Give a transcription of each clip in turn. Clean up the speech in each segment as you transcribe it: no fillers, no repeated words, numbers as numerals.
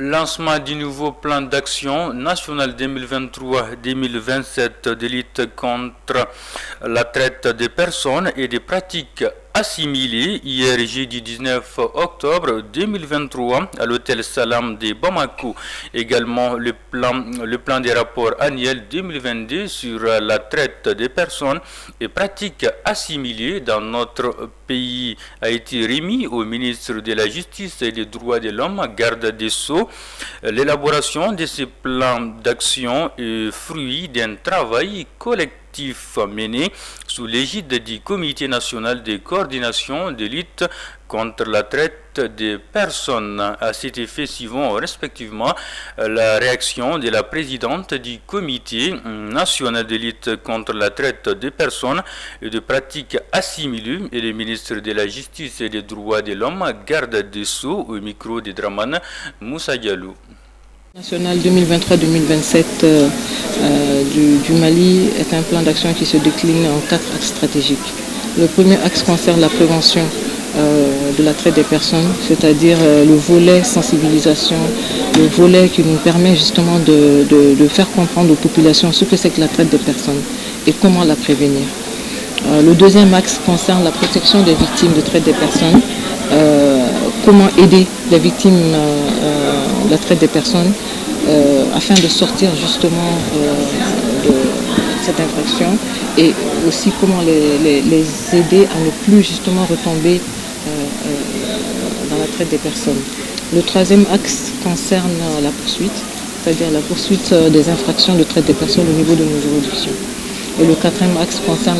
Lancement du nouveau plan d'action national 2023-2027 de lutte contre la traite des personnes et des pratiques assimilées hier jeudi 19 octobre 2023 à l'hôtel Salam de Bamako. Également le plan des rapports annuels 2022 sur la traite des personnes et pratiques assimilées dans notre pays a été remis au ministre de la Justice et des Droits de l'Homme, garde des Sceaux. L'élaboration de ces plans d'action est fruit d'un travail collectif mené sous l'égide du Comité national de coordination de lutte contre la traite des personnes. À cet effet, suivant respectivement la réaction de la présidente du Comité national de lutte contre la traite des personnes et de pratiques assimilées et le ministre de la Justice et des Droits de l'Homme, garde des Sceaux, au micro de Draman Moussa Diallo. National 2023-2027 du Mali est un plan d'action qui se décline en 4 axes stratégiques. Le premier axe concerne la prévention de la traite des personnes, c'est-à-dire le volet sensibilisation, le volet qui nous permet justement de faire comprendre aux populations ce que c'est que la traite des personnes et comment la prévenir. Le deuxième axe concerne la protection des victimes de traite des personnes, comment aider les victimes de la traite des personnes afin de sortir justement de cette infraction et aussi comment les aider à ne plus justement retomber dans la traite des personnes. Le troisième axe concerne la poursuite, c'est-à-dire la poursuite des infractions de traite des personnes au niveau de nos juridictions. Et le quatrième axe concerne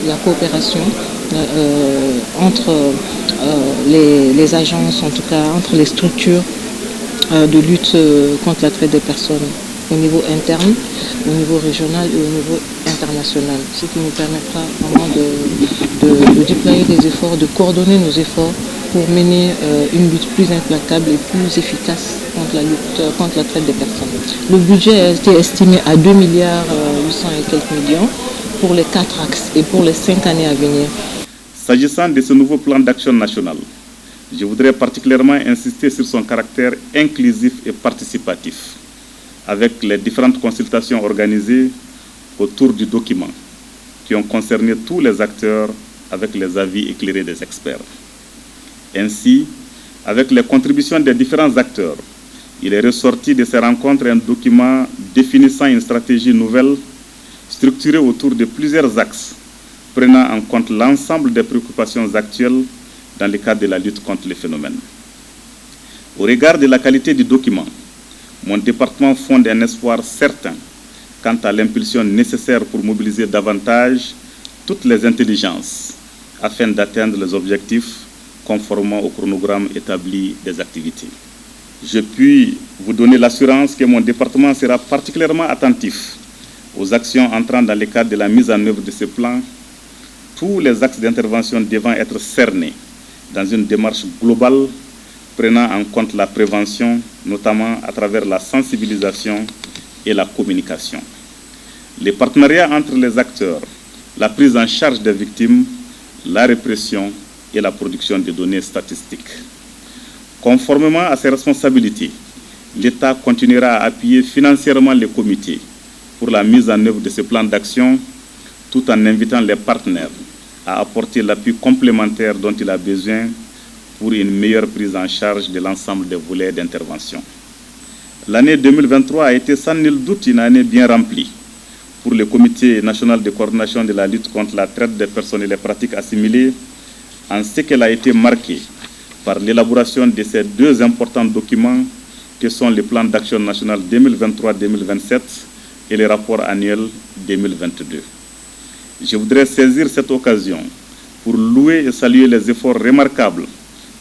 la coopération entre les agences, en tout cas entre les structures de lutte contre la traite des personnes au niveau interne, au niveau régional et au niveau international. Ce qui nous permettra vraiment de déployer des efforts, de coordonner nos efforts pour mener une lutte plus implacable et plus efficace contre la traite des personnes. Le budget a été estimé à 2 milliards 800 et quelques millions pour les 4 axes et pour les 5 années à venir. S'agissant de ce nouveau plan d'action national, je voudrais particulièrement insister sur son caractère inclusif et participatif, avec les différentes consultations organisées autour du document, qui ont concerné tous les acteurs avec les avis éclairés des experts. Ainsi, avec les contributions des différents acteurs, il est ressorti de ces rencontres un document définissant une stratégie nouvelle, structurée autour de plusieurs axes, prenant en compte l'ensemble des préoccupations actuelles dans le cadre de la lutte contre les phénomènes. Au regard de la qualité du document, mon département fonde un espoir certain quant à l'impulsion nécessaire pour mobiliser davantage toutes les intelligences afin d'atteindre les objectifs conformément au chronogramme établi des activités. Je puis vous donner l'assurance que mon département sera particulièrement attentif aux actions entrant dans le cadre de la mise en œuvre de ce plan, tous les axes d'intervention devant être cernés dans une démarche globale prenant en compte la prévention, notamment à travers la sensibilisation et la communication. Les partenariats entre les acteurs, la prise en charge des victimes, la répression et la production de données statistiques. Conformément à ses responsabilités, l'État continuera à appuyer financièrement les comités pour la mise en œuvre de ce plan d'action, tout en invitant les partenaires à apporter l'appui complémentaire dont il a besoin pour une meilleure prise en charge de l'ensemble des volets d'intervention. L'année 2023 a été sans nul doute une année bien remplie pour le Comité national de coordination de la lutte contre la traite des personnes et les pratiques assimilées, en ce qu'elle a été marquée par l'élaboration de ces 2 importants documents que sont le plan d'action national 2023-2027 et le rapport annuel 2022. Je voudrais saisir cette occasion pour louer et saluer les efforts remarquables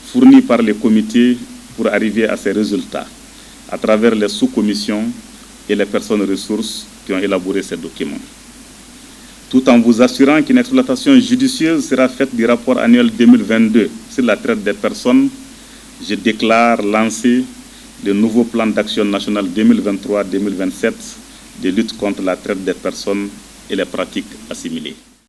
fournis par les comités pour arriver à ces résultats, à travers les sous-commissions et les personnes ressources qui ont élaboré ces documents. Tout en vous assurant qu'une exploitation judicieuse sera faite du rapport annuel 2022 sur la traite des personnes, je déclare lancer le nouveau plan d'action national 2023-2027 de lutte contre la traite des personnes et les pratiques assimilées.